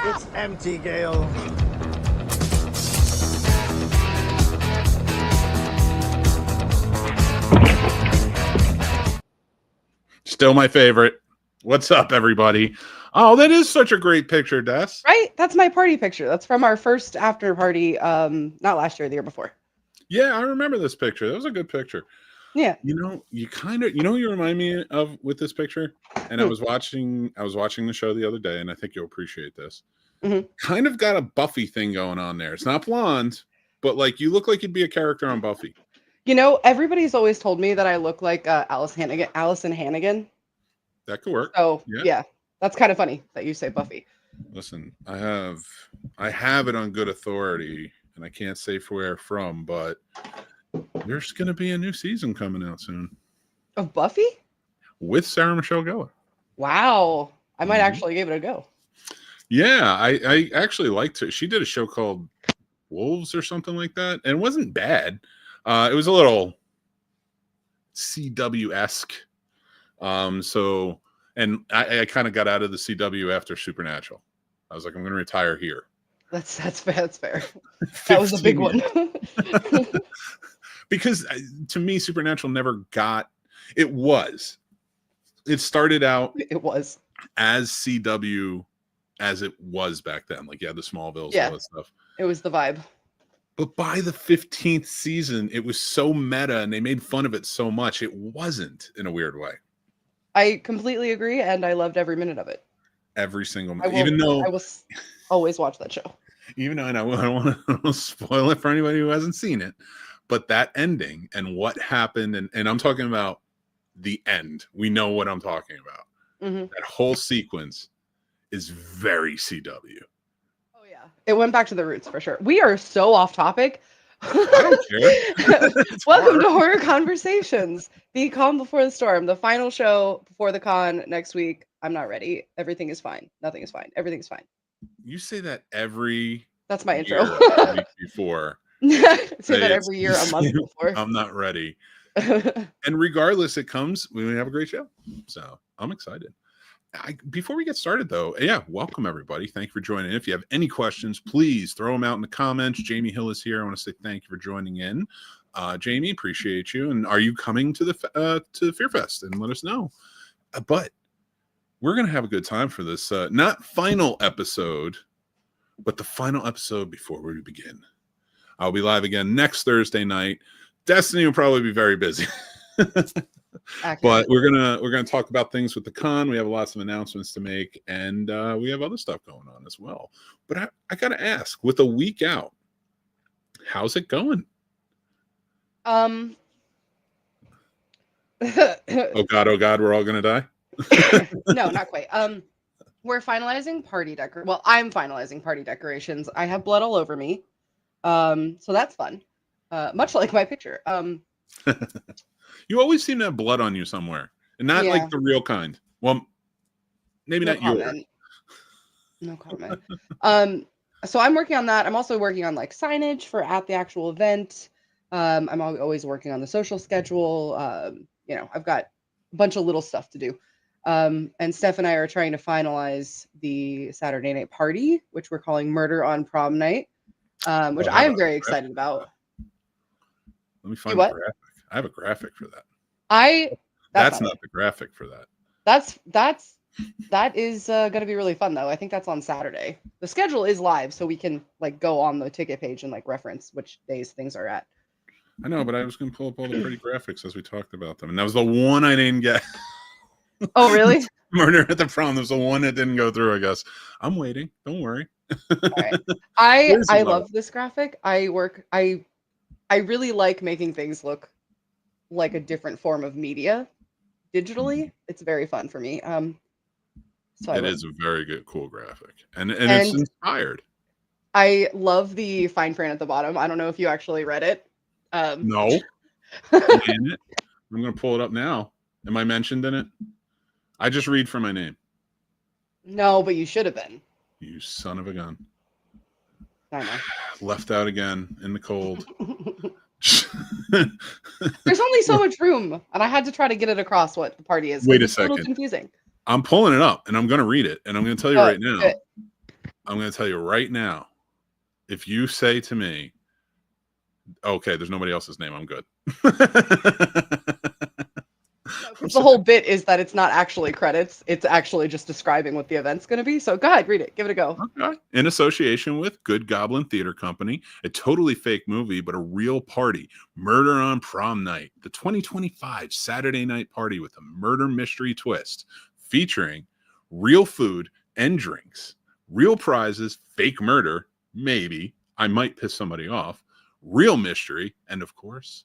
It's empty, Gale. Still my favorite. What's up, everybody? Oh, that is such a great picture, Des. Right? That's my party picture. That's from our first after party, not last year, the year before. Yeah, I remember this picture. That was a good picture. Yeah. You know, you remind me of with this picture. And I was watching the show the other day, and I think you'll appreciate this. Mm-hmm. Kind of got a Buffy thing going on there. It's not blonde, but like you look like you'd be a character on Buffy. You know, everybody's always told me that I look like Allison Hannigan. That could work. So yeah, that's kind of funny that you say Buffy. Listen, I have it on good authority, and I can't say where from, but there's going to be a new season coming out soon. Of Buffy? With Sarah Michelle Gellar. Wow. I might actually give it a go. Yeah, I actually liked her. She did a show called Wolves or something like that, and it wasn't bad. It was a little CW-esque. So, and I kind of got out of the CW after Supernatural. I was like, I'm going to retire here. That's fair. That was a big one. Because to me, Supernatural never got. It started out. It was as CW as it was back then. Like, the Smallvilles, all that stuff. It was the vibe. But by the 15th season, it was so meta, and they made fun of it so much. It wasn't in a weird way. I completely agree, and I loved every minute of it. Every single minute. Even though I will always watch that show. Even though, and I don't want to spoil it for anybody who hasn't seen it, but that ending and what happened, and I'm talking about the end. We know what I'm talking about. Mm-hmm. That whole sequence is very CW. Oh yeah, it went back to the roots for sure. We are so off topic. I don't care. Welcome to Horror Conversations, the calm before the storm, the final show before the con next week. I'm not ready. Everything is fine. Nothing is fine. Everything's fine. You say that every. That's my intro. Week before. Say that every year, a month before. I'm not ready. And regardless, it comes. We have a great show, so I'm excited. Before we get started, though, welcome everybody. Thank you for joining. If you have any questions, please throw them out in the comments. Jamie Hill is here. I want to say thank you for joining in. Jamie, appreciate you. And are you coming to the Fear Fest? And let us know. But we're gonna have a good time for this. Not final episode, but the final episode before we begin. I'll be live again next Thursday night. Destiny will probably be very busy. But we're gonna talk about things with the con. We have lots of announcements to make, and we have other stuff going on as well. But I gotta ask, with a week out, how's it going? Oh God, we're all gonna die. No, not quite. We're finalizing party decor. Well, I'm finalizing party decorations. I have blood all over me. So that's fun. Much like my picture. You always seem to have blood on you somewhere, and not like the real kind. Well, maybe no not comment. No comment. So I'm working on that. I'm also working on like signage for at the actual event. I'm always working on the social schedule. I've got a bunch of little stuff to do. And Steph and I are trying to finalize the Saturday night party, which we're calling Murder on Prom Night, which I am very excited about. Let me find the graphic. I have a graphic for that. That's not the graphic for that. That is going to be really fun though. I think that's on Saturday. The schedule is live, so we can like go on the ticket page and like reference which days things are at. I know, but I was going to pull up all the pretty graphics as we talked about them, and that was the one I didn't get. Oh, really? Murder at the Prom. There's the one that didn't go through, I guess. I'm waiting. Don't worry. All right. I love this graphic. I really like making things look like a different form of media digitally. It's very fun for me. So it is a very good, cool graphic, and it's inspired. I love the fine print at the bottom. I don't know if you actually read it. No. I'm going to pull it up now. Am I mentioned in it? I just read for my name. No, but you should have been. You son of a gun. I know. Left out again in the cold. There's only so much room, and I had to try to get it across what the party is. Wait a second. second. A little confusing. I'm pulling it up, and I'm going to read it, and I'm going to tell you right now. I'm going to tell you right now, if you say to me, okay, there's nobody else's name, I'm good. The whole bit is that it's not actually credits. It's actually just describing what the event's going to be. So go ahead, read it. Give it a go. Okay. In association with Good Goblin Theater Company, a totally fake movie, but a real party, Murder on Prom Night, the 2025 Saturday night party with a murder mystery twist, featuring real food and drinks, real prizes, fake murder, maybe, I might piss somebody off, real mystery, and of course,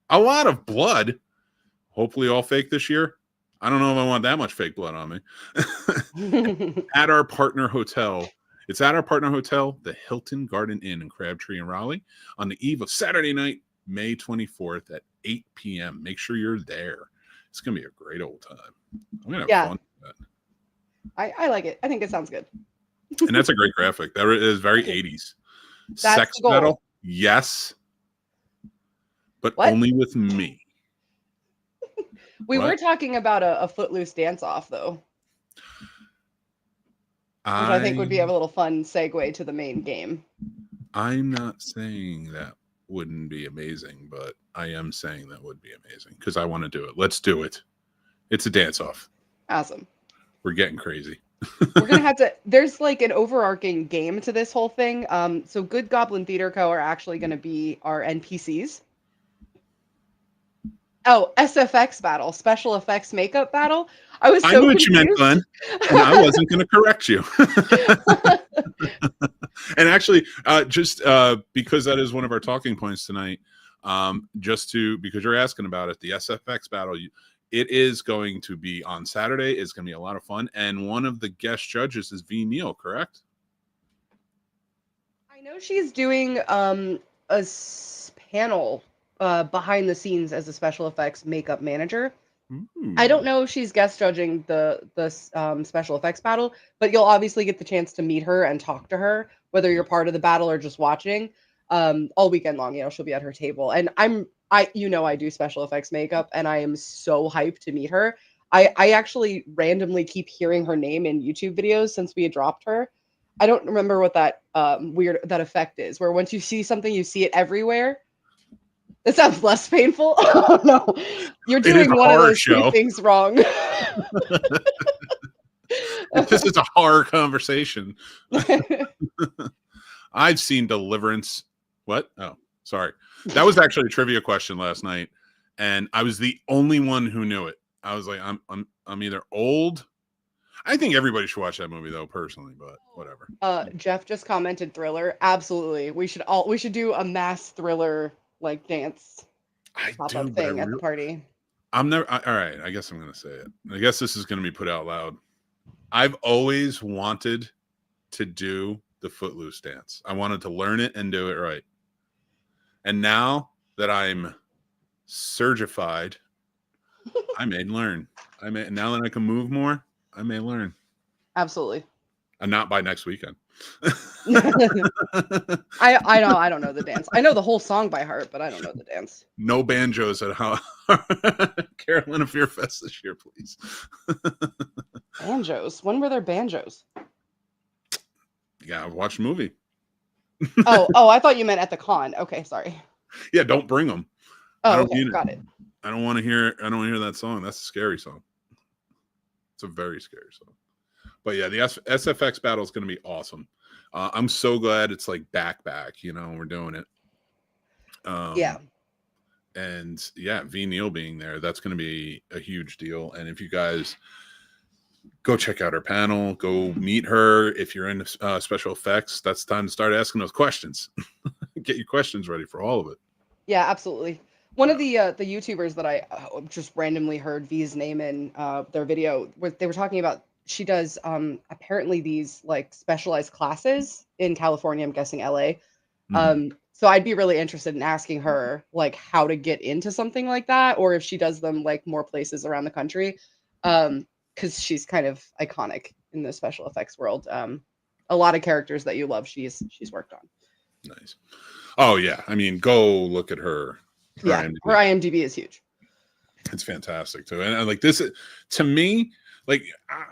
a lot of blood. Hopefully all fake this year. I don't know if I want that much fake blood on me. At our partner hotel. It's at our partner hotel, the Hilton Garden Inn in Crabtree in Raleigh, on the eve of Saturday night, May 24th at 8 p.m. Make sure you're there. It's going to be a great old time. I'm going to have fun with that. I like it. I think it sounds good. And that's a great graphic. That is very 80s. Sex metal, yes, but only with me. We were talking about a Footloose dance-off, though. Which I think would be a little fun segue to the main game. I'm not saying that wouldn't be amazing, but I am saying that would be amazing because I want to do it. Let's do it. It's a dance-off. Awesome. We're getting crazy. We're going to have to... There's like an overarching game to this whole thing. So Good Goblin Theater Co. are actually going to be our NPCs. Oh, SFX battle, special effects makeup battle. I was so I knew what confused. you meant, Glenn, and I wasn't going to correct you. And actually, just because that is one of our talking points tonight, because you're asking about it, the SFX battle, it is going to be on Saturday. It's going to be a lot of fun, and one of the guest judges is V. Neal, correct? I know she's doing a panel behind the scenes as a special effects makeup manager. I don't know if she's guest judging the special effects battle, but you'll obviously get the chance to meet her and talk to her, whether you're part of the battle or just watching, all weekend long. She'll be at her table, and I do special effects makeup, and I am so hyped to meet her. I actually randomly keep hearing her name in YouTube videos since we had dropped her. I don't remember what that that effect is, where once you see something, you see it everywhere. That sounds less painful. Oh, no, you're doing one of those two things wrong. This is a horror conversation. I've seen Deliverance. What? Oh, sorry. That was actually a trivia question last night, and I was the only one who knew it. I was like, I'm either old. I think everybody should watch that movie, though, personally, but whatever. Jeff just commented Thriller. Absolutely, we should do a mass Thriller like dance pop-up thing at the party. All right, I guess I'm gonna say it. I guess this is gonna be put out loud. I've always wanted to do the Footloose dance. I wanted to learn it and do it right. And now that I'm certified, I may learn. Now that I can move more, I may learn. Absolutely. And not by next weekend. I don't know the dance. I know the whole song by heart, but I don't know the dance. No banjos at Carolina Fear Fest this year, please. Banjos? When were there banjos? Yeah, watch the movie. Oh, I thought you meant at the con. Okay, sorry. Yeah, don't bring them. Oh, okay, got it. I don't want to hear that song. That's a scary song. It's a very scary song. But yeah, the SFX battle is going to be awesome. I'm so glad it's like back. We're doing it. Yeah. And yeah, V. Neal being there, that's going to be a huge deal. And if you guys go check out her panel, go meet her. If you're into special effects, that's time to start asking those questions. Get your questions ready for all of it. Yeah, absolutely. One of the YouTubers that I just randomly heard V's name in their video, they were talking about, she does apparently these like specialized classes in California, I'm guessing LA. So I'd be really interested in asking her like how to get into something like that, or if she does them like more places around the country, because she's kind of iconic in the special effects world. A lot of characters that you love, she's worked on. Nice. Oh yeah, I mean, go look at her. Her IMDb is huge. It's fantastic too, and like this to me, like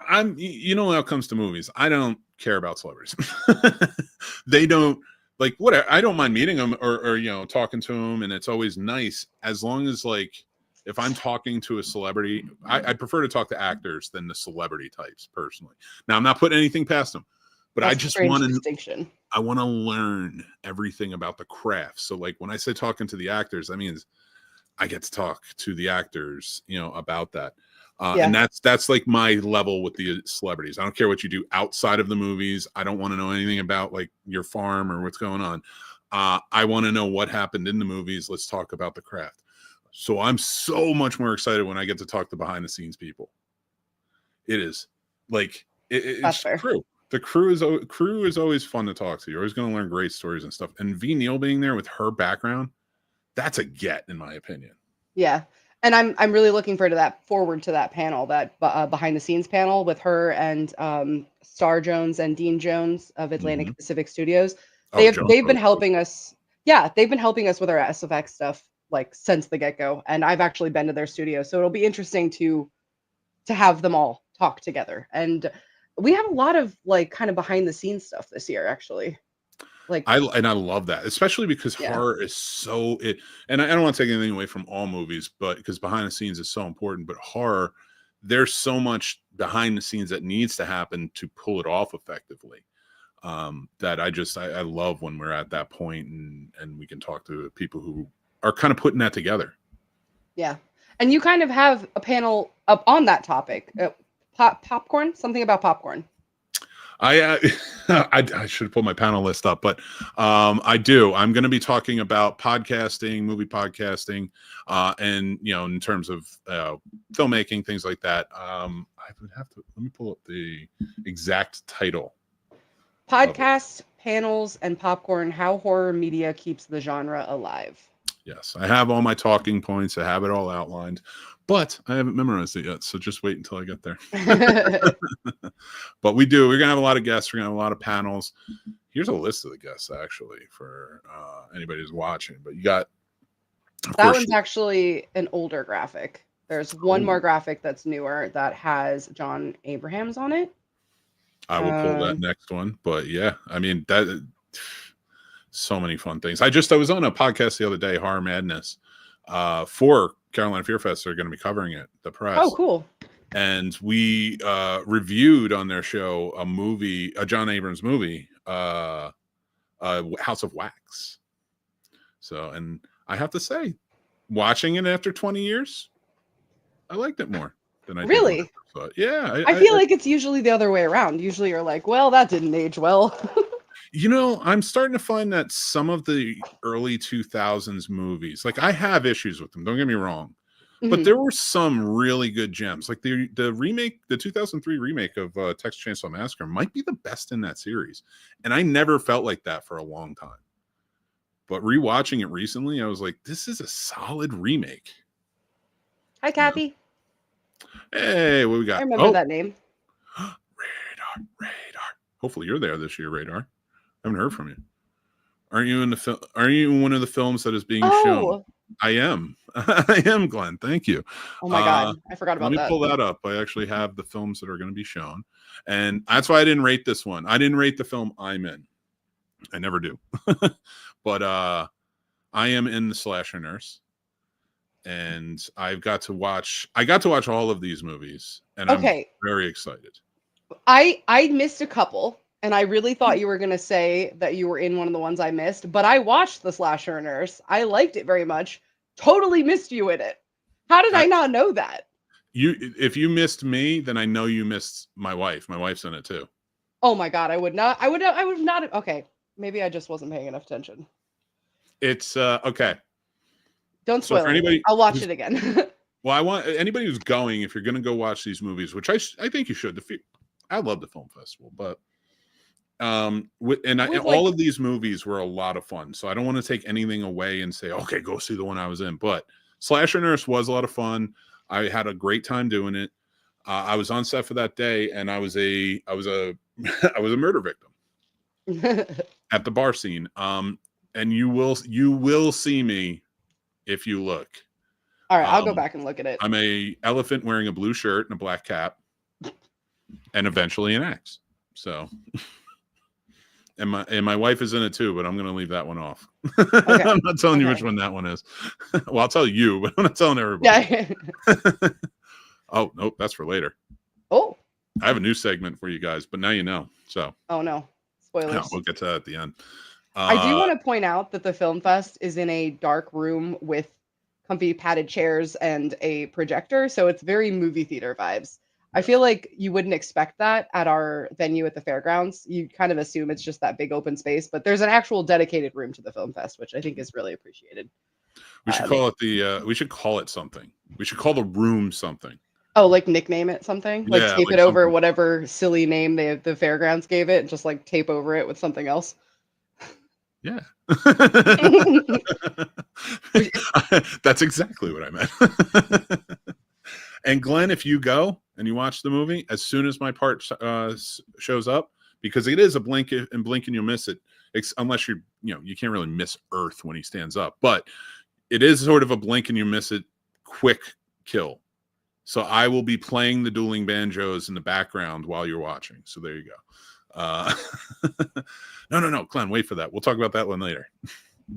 I'm, when it comes to movies, I don't care about celebrities. They don't like whatever. I don't mind meeting them or talking to them, and it's always nice as long as like if I'm talking to a celebrity, I prefer to talk to actors than the celebrity types personally. Now I'm not putting anything past them, but That's I a just strange want to. distinction. I want to learn everything about the craft. So like when I say talking to the actors, that means I get to talk to the actors, about that. And that's like my level with the celebrities. I don't care what you do outside of the movies. I don't want to know anything about like your farm or what's going on. I want to know what happened in the movies. Let's talk about the craft. So I'm so much more excited when I get to talk to behind the scenes people. It is like it's the crew. The crew is always fun to talk to. You're always going to learn great stories and stuff. And V Neal being there with her background, that's a get in my opinion. Yeah. And I'm really looking forward to that panel, that behind the scenes panel with her and Star Jones and Dean Jones of Atlantic Mm-hmm. Pacific Studios. They've been helping us. Yeah, they've been helping us with our SFX stuff like since the get-go, and I've actually been to their studio, so it'll be interesting to have them all talk together. And we have a lot of like kind of behind the scenes stuff this year, actually. Like I love that, especially because horror is so it. And I don't want to take anything away from all movies, but because behind the scenes is so important. But horror, there's so much behind the scenes that needs to happen to pull it off effectively. That I love when we're at that point and we can talk to people who are kind of putting that together. Yeah, and you kind of have a panel up on that topic. Popcorn, something about popcorn. I should have pulled my panel list up, but I do. I'm going to be talking about podcasting, movie podcasting, and in terms of filmmaking, things like that. I would have to let me pull up the exact title. Podcasts, panels, and popcorn: how horror media keeps the genre alive. Yes, I have all my talking points. I have it all outlined, but I haven't memorized it yet. So just wait until I get there. But we're going to have a lot of guests. We're going to have a lot of panels. Here's a list of the guests, actually, for anybody who's watching. But you got... That one's actually an older graphic. There's one more graphic that's newer that has John Abrahams on it. I will pull that next one. But yeah, I mean, that... So many fun things. I was on a podcast the other day, Horror Madness, for Carolina Fear Fest. They're going to be covering it, the press. Oh, cool. And we reviewed on their show a John Abrams movie, House of Wax. So, and I have to say, watching it after 20 years, I liked it more than I did. Really? Yeah. I feel like it's usually the other way around. Usually you're like, well, that didn't age well. I'm starting to find that some of the early 2000s movies, like I have issues with them, don't get me wrong, but there were some really good gems. Like the remake, the 2003 remake of Texas Chainsaw Massacre might be the best in that series. And I never felt like that for a long time. But rewatching it recently, I was like, this is a solid remake. Hi, Kathy. Hey, what we got? I remember that name. Radar. Hopefully you're there this year, Radar. I haven't heard from you. Aren't you in the film? Are you in one of the films that is being shown? I am. I am, Glenn. Thank you. Oh my God, I forgot about that. Let me pull that up. I actually have the films that are going to be shown, and that's why I didn't rate this one. I didn't rate the film I'm in. I never do. But I am in The Slasher Nurse, and I got to watch all of these movies, and I'm very excited. I missed a couple. And I really thought you were going to say that you were in one of the ones I missed, but I watched The Slasher Nurse. I liked it very much. Totally missed you in it. How did I not know that? If you missed me, then I know you missed my wife. My wife's in it too. Oh my God, I would not. Okay. Maybe I just wasn't paying enough attention. It's okay. Don't spoil it. I'll watch it again. Well, I want anybody who's going, if you're going to go watch these movies, which I think you should. I love the film festival, but all of these movies were a lot of fun, so I don't want to take anything away and say, okay, go see the one I was in. But Slasher Nurse was a lot of fun. I had a great time doing it. I was on set for that day, and I was a murder victim at the bar scene. And you will see me if you look. All right, I'll go back and look at it. I'm a elephant wearing a blue shirt and a black cap, and eventually an axe. So, and my wife is in it too, but I'm going to leave that one off. Okay. I'm not telling you which one that one is. Well, I'll tell you, but I'm not telling everybody. Yeah. Oh, nope, that's for later. Oh. I have a new segment for you guys, but now you know. So. Oh no. Spoilers. Yeah, we'll get to that at the end. I do want to point out that the film fest is in a dark room with comfy padded chairs and a projector, so it's very movie theater vibes. I feel like you wouldn't expect that at our venue at the fairgrounds. You kind of assume it's just that big open space, but there's an actual dedicated room to the film fest, which I think is really appreciated. We should call it we should call it something. We should call the room something. Oh, like nickname it something? Like Yeah, tape like it over something. whatever silly name the fairgrounds gave it, and just like tape over it with something else. Yeah. That's exactly what I meant. And Glenn, if you go and you watch the movie, as soon as my part shows up, because it is a blink and you'll miss it, unless you can't really miss Earth when he stands up, but it is sort of a blink and you miss it quick kill. So I will be playing the dueling banjos in the background while you're watching. So there you go. No, Glenn, wait for that. We'll talk about that one later.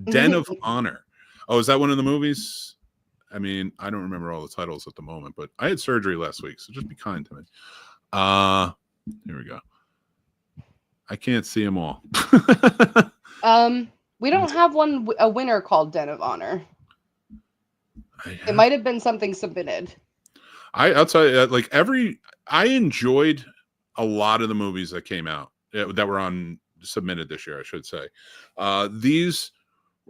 Den of Honor. Oh, is that one of the movies? I mean, I don't remember all the titles at the moment, but I had surgery last week, so just be kind to me. Here we go. I can't see them all. We don't have a winner called Den of Honor. It might have been something submitted. I'll tell you, I enjoyed a lot of the movies that came out that were submitted this year, I should say. These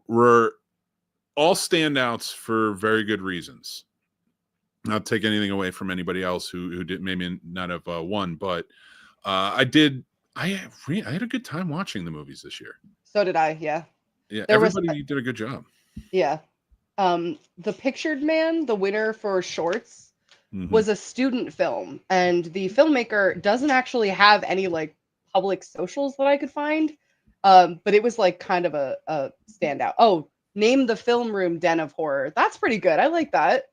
were all standouts for very good reasons. Not to take anything away from anybody else who did maybe not have won, but I had a good time watching the movies this year. So did I. Yeah. Everybody did a good job. Yeah. The Pictured Man, the winner for shorts, was a student film, and the filmmaker doesn't actually have any like public socials that I could find, but it was like kind of a standout. Oh, name the film room Den of Horror. That's pretty good. I like that.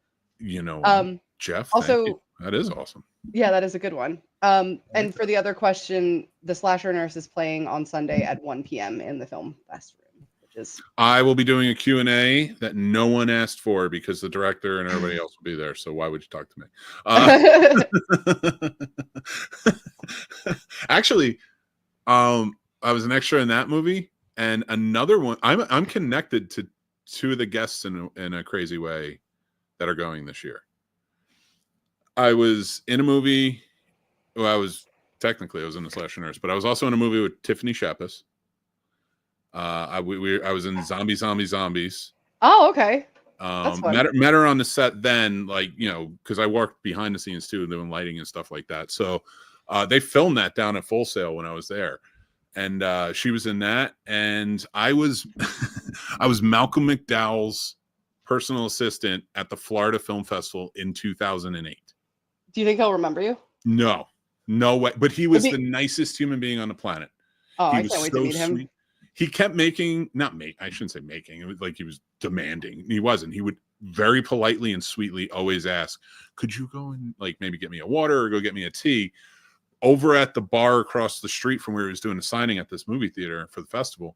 Jeff, also that is awesome. Yeah, that is a good one. And for the other question, The Slasher Nurse is playing on Sunday at 1 p.m. in the Film Fest room, which is... I will be doing a Q&A that no one asked for because the director and everybody else will be there. So why would you talk to me? Actually, I was an extra in that movie, and another one. I'm connected to two of the guests in a crazy way that are going this year. I was in a movie. Well, I was in the Slasher Nurse, but I was also in a movie with Tiffany Shepis. I was in Zombies. Oh, okay. That's fun. Met her on the set then, because I worked behind the scenes too, doing lighting and stuff like that. So they filmed that down at Full Sail when I was there, and she was in that, and I was I was Malcolm McDowell's personal assistant at the Florida Film Festival in 2008. Do you think he'll remember you? No way. But he was the nicest human being on the planet. Oh, I can't wait to meet him. He kept I shouldn't say making. It was like he was demanding. He wasn't. He would very politely and sweetly always ask, could you go and maybe get me a water or go get me a tea over at the bar across the street from where he was doing a signing at this movie theater for the festival.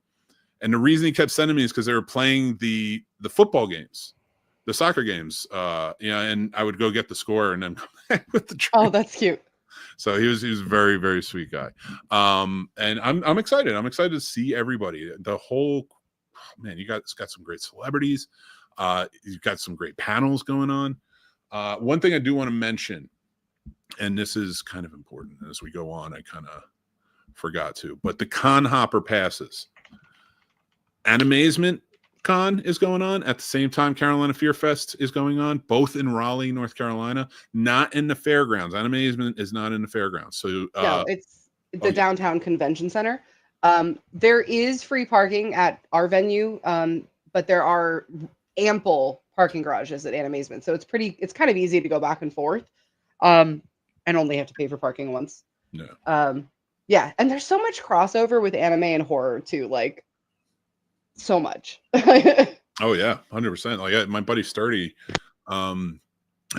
And the reason he kept sending me is because they were playing the football games, the soccer games, and I would go get the score and then come back with the drink. Oh, that's cute. So he was a very, very sweet guy. And I'm excited. I'm excited to see everybody. The whole man, it's got some great celebrities. You've got some great panels going on. One thing I do want to mention, and this is kind of important as we go on, I kind of forgot to, but the Con Hopper passes. Animazement Con is going on at the same time Carolina Fear Fest is going on, both in Raleigh, North Carolina, not in the fairgrounds. Animazement is not in the fairgrounds. So no, it's the downtown convention center. There is free parking at our venue, but there are ample parking garages at Animazement. So it's kind of easy to go back and forth, and only have to pay for parking once. No. Yeah, and there's so much crossover with anime and horror too, so much. Oh yeah, 100%. Like my buddy Sturdy, and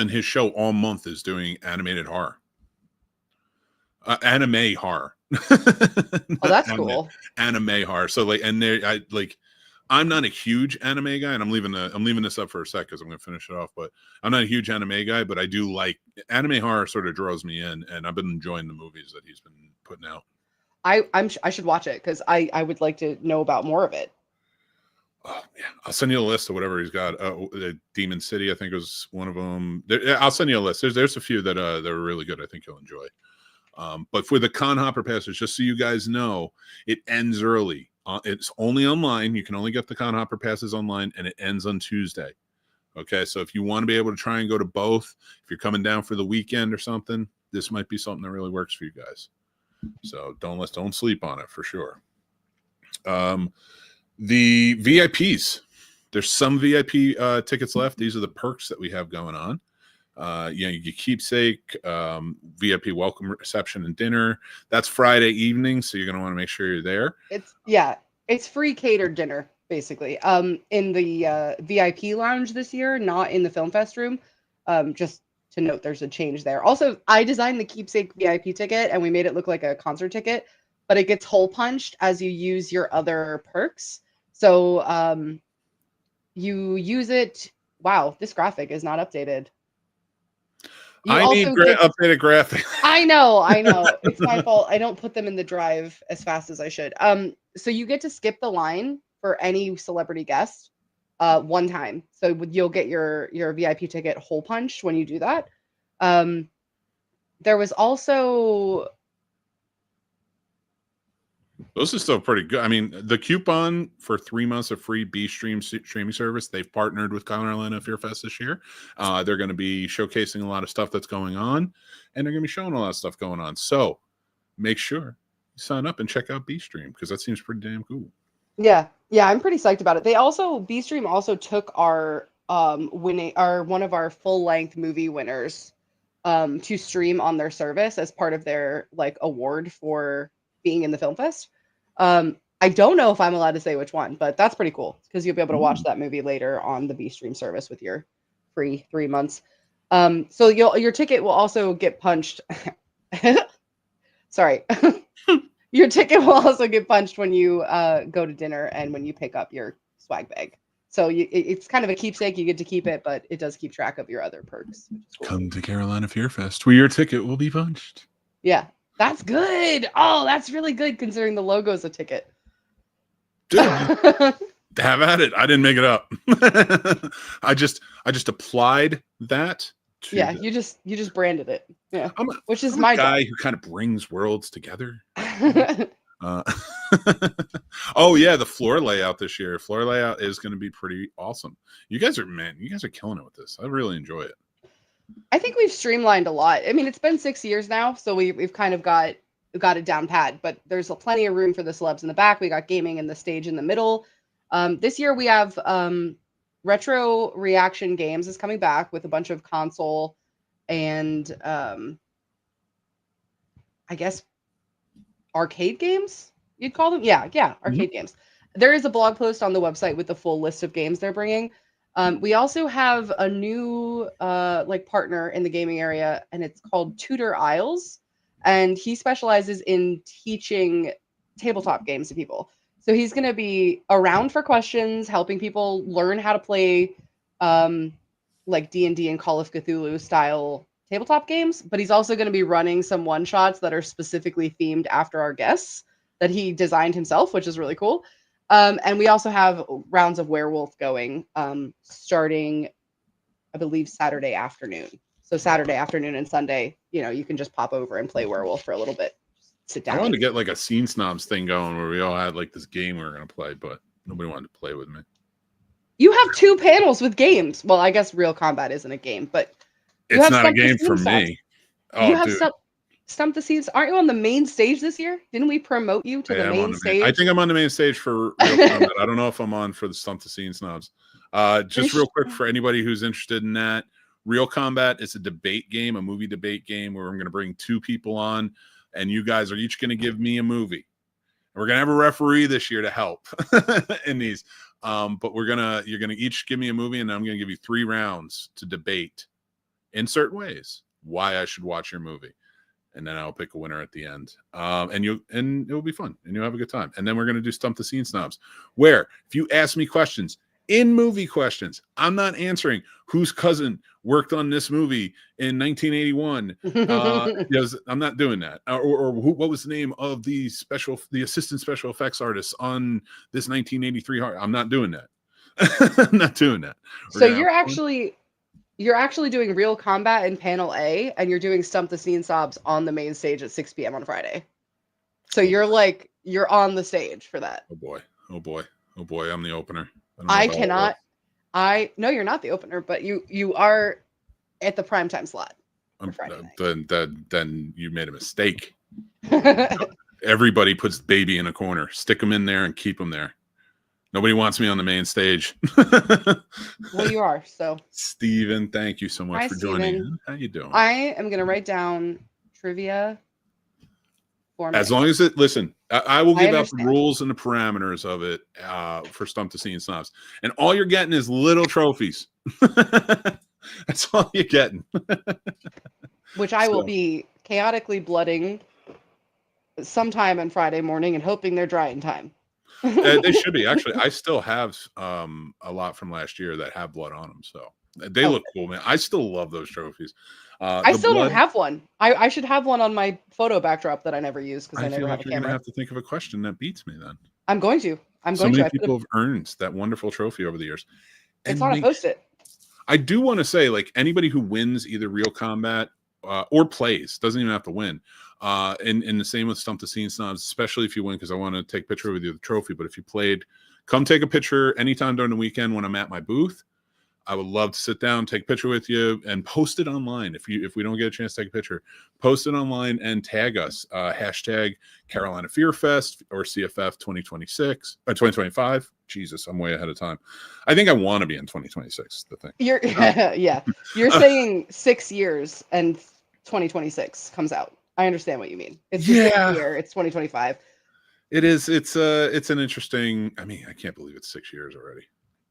his show all month is doing animated horror, anime horror. Oh, that's anime, cool. anime horror. So like, and there, I'm not a huge anime guy, and I'm leaving this up for a sec because I'm going to finish it off. But I'm not a huge anime guy, but I do like anime horror. Sort of draws me in, and I've been enjoying the movies that he's been putting out. I should watch it because I would like to know about more of it. Oh, yeah, I'll send you a list of whatever he's got. Demon City, I think, was one of them. I'll send you a list. There's a few that are really good. I think you'll enjoy. But for the Con Hopper passes, just so you guys know, it ends early. It's only online. You can only get the Con Hopper passes online, and it ends on Tuesday. Okay, so if you want to be able to try and go to both, if you're coming down for the weekend or something, this might be something that really works for you guys. So don't sleep on it for sure. The VIPs, there's some VIP tickets left. These are the perks that we have going on. Your keepsake, VIP welcome reception and dinner. That's Friday evening, so you're going to want to make sure you're there. It's free catered dinner basically. In the VIP lounge this year, not in the Film Fest room. Just to note, there's a change there. Also, I designed the keepsake VIP ticket, and we made it look like a concert ticket, but it gets hole punched as you use your other perks. So you use it. Wow, this graphic is not updated. I need updated graphics. I know. It's my fault. I don't put them in the drive as fast as I should. So you get to skip the line for any celebrity guest one time. So you'll get your VIP ticket hole punched when you do that. There was also... Those are still pretty good. I mean, the coupon for 3 months of free B-Stream streaming service, they've partnered with Carolina Fear Fest this year. They're going to be showcasing a lot of stuff that's going on, and they're going to be showing a lot of stuff going on. So make sure you sign up and check out B-Stream because that seems pretty damn cool. Yeah, I'm pretty psyched about it. B-Stream also took our one of our full-length movie winners to stream on their service as part of their like award for being in the Film Fest. I don't know if I'm allowed to say which one, but that's pretty cool because you'll be able to watch that movie later on the B-Stream service with your free 3 months. So your ticket will also get punched. Sorry. Your ticket will also get punched when you go to dinner and when you pick up your swag bag. So it's kind of a keepsake. You get to keep it, but it does keep track of your other perks. Which is cool. Come to Carolina Fear Fest where your ticket will be punched. Yeah. That's good. Oh, that's really good considering the logo's a ticket. Dude, have at it. I didn't make it up. I just applied that. Yeah, you just branded it. Yeah, I'm a guy who kind of brings worlds together. Oh yeah, the floor layout this year. Floor layout is going to be pretty awesome. You guys are killing it with this. I really enjoy it. I think we've streamlined a lot. I mean, it's been 6 years now, so we've kind of got it down pat, but there's plenty of room for the celebs in the back. We got gaming in the stage in the middle. This year we have retro reaction games is coming back with a bunch of console and I guess arcade games, you'd call them. Yeah, arcade games. There is a blog post on the website with the full list of games they're bringing. We also have a new partner in the gaming area, and it's called Tutor Isles, and he specializes in teaching tabletop games to people. So he's going to be around for questions, helping people learn how to play like D&D and Call of Cthulhu style tabletop games, but he's also going to be running some one-shots that are specifically themed after our guests that he designed himself, which is really cool. And we also have rounds of Werewolf going starting, I believe, Saturday afternoon. So Saturday afternoon and Sunday, you can just pop over and play Werewolf for a little bit. Just sit down. I wanted to get like a Scene Snobs thing going where we all had like this game we were going to play, but nobody wanted to play with me. You have 2 panels with games. Well, I guess Real Combat isn't a game, but it's not a game for me. Oh, you have Stump the Seeds. Aren't you on the main stage this year? Didn't we promote you to the main stage? I think I'm on the main stage for Real Combat. I don't know if I'm on for the Stump the Scene Snobs. Just real quick for anybody who's interested in that, Real Combat is a debate game, a movie debate game where I'm going to bring 2 people on, and you guys are each going to give me a movie. And we're going to have a referee this year to help in these. But you're going to each give me a movie, and I'm going to give you 3 rounds to debate in certain ways why I should watch your movie. and then I'll pick a winner at the end. And it will be fun, and you'll have a good time. And then we're gonna do Stump the Scene Snobs, where if you ask me questions, in movie questions, I'm not answering whose cousin worked on this movie in 1981. Because I'm not doing that. Or what was the name of the assistant special effects artist on this 1983 horror? I'm not doing that. I'm not doing that. So you're actually doing Real Combat in panel A, and you're doing Stump the Scene Snobs on the main stage at 6 p.m. on Friday. So you're on the stage for that. Oh boy. I'm the opener. No, you're not the opener, but you are at the primetime slot. Then you made a mistake. Everybody puts baby in a corner. Stick them in there and keep them there. Nobody wants me on the main stage. Well, you are. So, Steven, thank you so much for joining in. How you doing? I am going to write down trivia. As long as listen, I will give out the rules and the parameters of it for Stump the Scene Snobs. And all you're getting is little trophies. That's all you're getting. Which I will be chaotically blooding sometime on Friday morning and hoping they're dry in time. They should be. Actually, I still have a lot from last year that have blood on them. So they look cool, man. I still love those trophies. I still don't have one. I should have one on my photo backdrop that I never use because I never have a camera. You're gonna have to think of a question that beats me then. I'm going to. So many people have earned that wonderful trophy over the years. It's on a Post-it. I do want to say, like, anybody who wins either Real Combat or plays doesn't even have to win. And the same with Stump the Scene Snobs, especially if you win, because I want to take a picture with you with the trophy. But if you played, come take a picture anytime during the weekend when I'm at my booth. I would love to sit down, take a picture with you, and post it online. If we don't get a chance to take a picture, post it online and tag us. Hashtag Carolina Fear Fest or CFF 2026 or 2025. Jesus, I'm way ahead of time. I think I want to be in 2026. The thing. Yeah. You're saying 6 years and 2026 comes out. I understand what you mean. It's the sixth year. It's 2025. It is. It's an interesting. I mean, I can't believe it's 6 years already.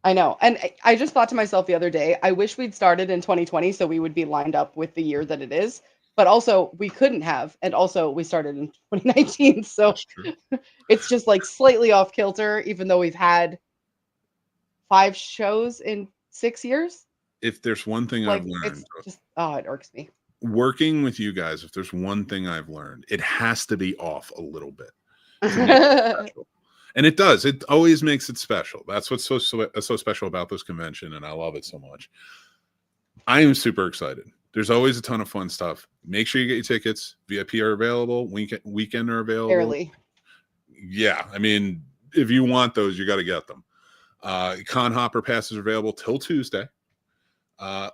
I know. And I just thought to myself the other day, I wish we'd started in 2020 so we would be lined up with the year that it is. But also we couldn't have. And also we started in 2019. So it's just like slightly off kilter, even though we've had 5 shows in 6 years. If there's one thing I've learned, it irks me. Working with you guys, if there's one thing I've learned, it has to be off a little bit. To make it special. And it does. It always makes it special. That's what's so special about this convention, and I love it so much. I am super excited. There's always a ton of fun stuff. Make sure you get your tickets. VIP are available. Weekend are available. Barely. Yeah. I mean, if you want those, you got to get them. Con Hopper passes are available till Tuesday. Oh,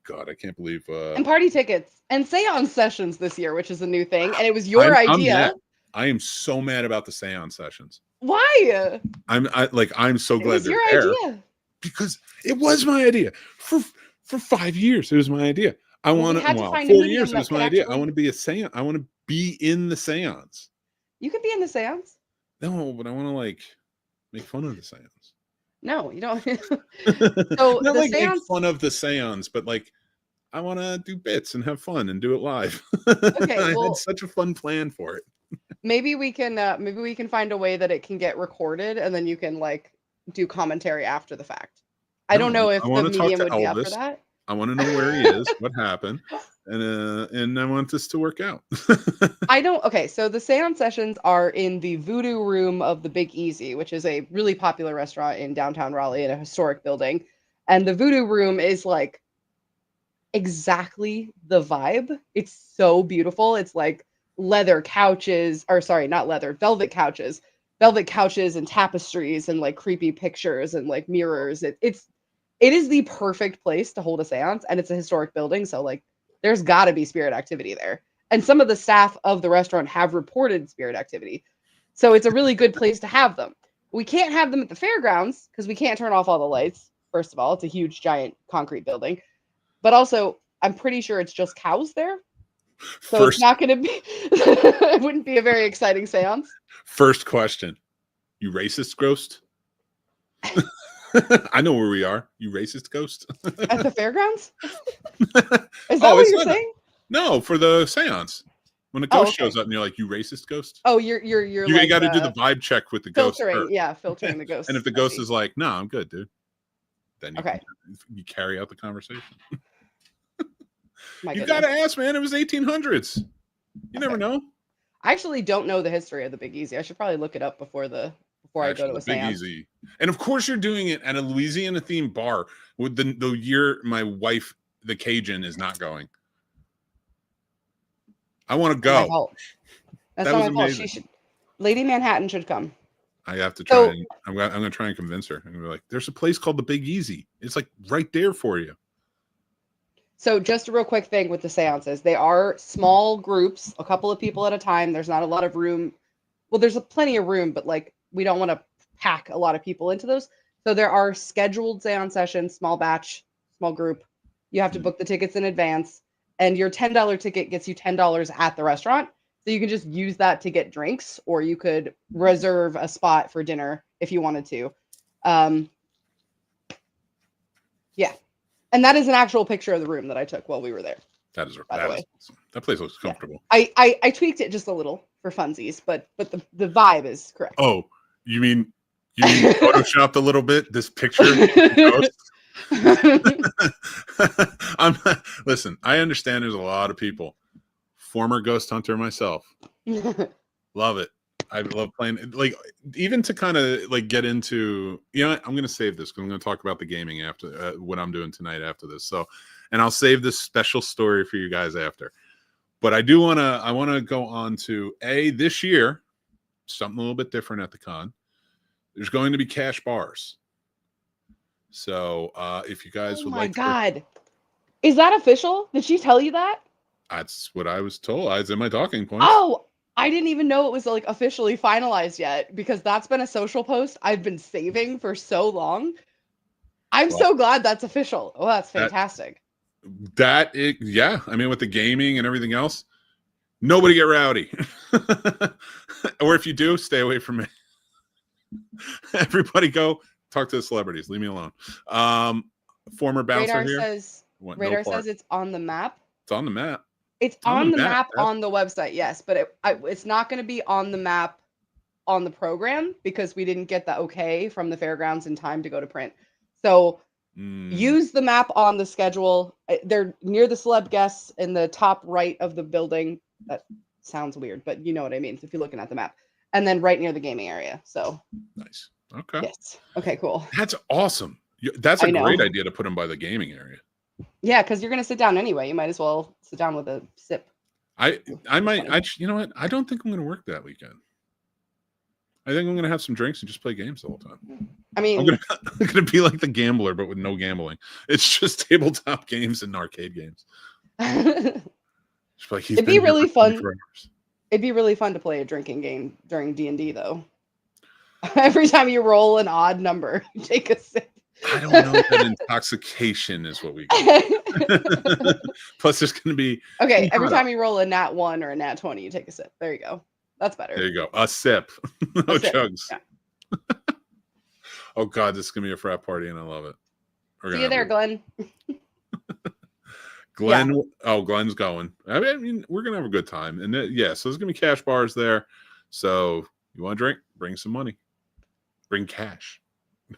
God, I can't believe. And party tickets and seance sessions this year, which is a new thing. And it was your idea. I am so mad about the seance sessions. Why? I'm so glad they're your there idea. because it was my idea for 5 years. It was my idea. I want to 4 years. It was my idea. I want to be a seance. I want to be in the seance. You can be in the seance. No, but I want to make fun of the seance. No, you don't. So not make fun of the seance, but I want to do bits and have fun and do it live. Okay, I had such a fun plan for it. Maybe we can find a way that it can get recorded and then you can do commentary after the fact. I don't know if the medium would be up for that. I want to know where he is, what happened, and I want this to work out. Okay, so the seance sessions are in the Voodoo Room of the Big Easy, which is a really popular restaurant in downtown Raleigh in a historic building. And the Voodoo Room is exactly the vibe. It's so beautiful. It's velvet couches and tapestries and creepy pictures and mirrors. It is the perfect place to hold a seance, and it's a historic building, so there's got to be spirit activity there. And some of the staff of the restaurant have reported spirit activity, so it's a really good place to have them. We can't have them at the fairgrounds because we can't turn off all the lights. First of all, it's a huge giant concrete building, but also I'm pretty sure it's just cows there. So it's not going to be, it wouldn't be a very exciting seance. First question. You racist ghost? I know where we are. You racist ghost? At the fairgrounds? Is that what you're saying? No, for the seance. When a Oh, ghost okay. shows up and you're like, "You racist ghost." Oh, you're You like got to do the vibe check with the ghost filtering. first. Yeah, filtering the And if ghosts. the I ghost see. is like, "No, I'm good, dude," then Okay. you carry out the conversation. My You goodness. got to ask, man. It was 1800s. You never Okay. know. I actually don't know the history of the Big Easy. I should probably look it up before I go Actually, to the a Big seance. Easy, and of course, you're doing it at a Louisiana themed bar with the year my wife, the Cajun, is not going. I want to Not my go. fault. That's That not was my fault. amazing. She should. Lady Manhattan should come. I have to try So, and I'm gonna try and convince her. I'm gonna be like, "There's a place called the Big Easy. It's like right there for you." so just a real quick thing with the seances. They are small groups, a couple of people at a time. There's not a lot of room. Well, there's plenty of room, but like we don't want to pack a lot of people into those. So there are scheduled seance sessions, small batch, small group. You have to book the tickets in advance, and your $10 ticket gets you $10 at the restaurant. So you can just use that to get drinks, or you could reserve a spot for dinner if you wanted to. Um, yeah, and that is an actual picture of the room that I took while we were there. That is By the way, awesome. That place looks yeah, comfortable. I tweaked it just a little for funsies, but the vibe is correct. Oh, you mean photoshopped a little bit this picture? Of listen, I understand there's a lot of people. Former ghost hunter myself. Love it. I love playing, like, even to kind of like get into, I'm going to save this because I'm going to talk about the gaming after what I'm doing tonight after this. So, and I'll save this special story for you guys after. But I want to go on to this year, something a little bit different at the con. There's going to be cash bars. So if you guys would like God. Is that official? Did she tell you that? That's what I was told. It's in my talking points. Oh, I didn't even know it was like officially finalized yet because that's been a social post I've been saving for so long. I'm so glad that's official. Oh, that's fantastic. Yeah. I mean, with the gaming and everything else, nobody get rowdy. Or if you do, stay away from me. Everybody go talk to the celebrities. Leave me alone. Former bouncer Radar says it's on the map. It's on the map. It's on the map on the website, yes, but it's not going to be on the map on the program because we didn't get the okay from the fairgrounds in time to go to print. So use the map on the schedule. They're near the celeb guests in the top right of the building. That sounds weird, but you know what I mean if you're looking at the map. And then right near the gaming area. So nice. Okay. Yes. Okay, cool. That's awesome. That's a great idea to put them by the gaming area. Yeah, because you're going to sit down anyway. You might as well sit down with a sip. I might, you know what? I don't think I'm going to work that weekend. I think I'm going to have some drinks and just play games the whole time. I mean, I'm going to be like the gambler, but with no gambling. It's just tabletop games and arcade games. Like, it'd be really fun. It'd be really fun to play a drinking game during D&D, though. Every time you roll an odd number, you take a sip. I don't know that intoxication is what we get. Plus, there's going to be... Okay, every time you roll a nat 1 or a nat 20, you take a sip. There you go. That's better. There you go. A sip. No chugs. Yeah. Oh, God, this is going to be a frat party, and I love it. See you there, Glenn. Glenn, yeah. Oh, Glenn's going. I mean, we're going to have a good time. And so there's going to be cash bars there. So you want to drink? Bring some money. Bring cash.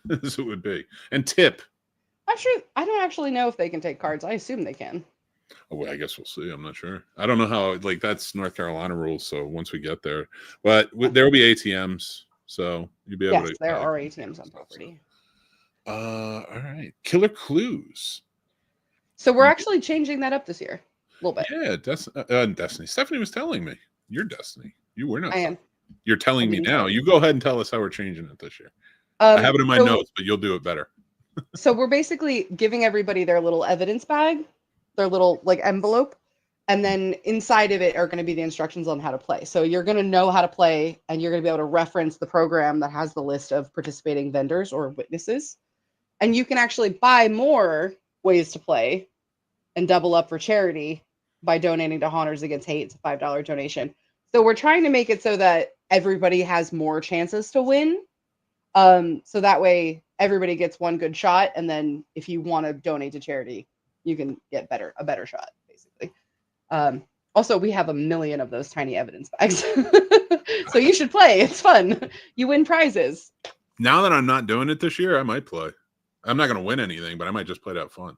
As it would be. And tip. I'm sure. I don't actually know if they can take cards. I assume they can. Oh, well, I guess we'll see. I'm not sure. I don't know how, like, that's North Carolina rules. So once we get there, but there will be ATMs. So you'll be able to. Yes, there are ATMs on property. All right. Killer Clues. So we're actually changing that up this year a little bit. Yeah, Destiny. Stephanie was telling me. You're Destiny. You were not. I am. You're telling me now. You go ahead and tell us how we're changing it this year. I have it in my notes, but you'll do it better. So we're basically giving everybody their little evidence bag, their little like envelope, and then inside of it are going to be the instructions on how to play. So you're going to know how to play, and you're going to be able to reference the program that has the list of participating vendors or witnesses. And you can actually buy more ways to play and double up for charity by donating to Haunters Against Hate. It's a $5 donation. So we're trying to make it so that everybody has more chances to win. So that way everybody gets one good shot. And then if you want to donate to charity, you can get a better shot, basically. Also, we have a million of those tiny evidence bags. So you should play. It's fun. You win prizes. Now that I'm not doing it this year, I might play. I'm not going to win anything, but I might just play to have fun.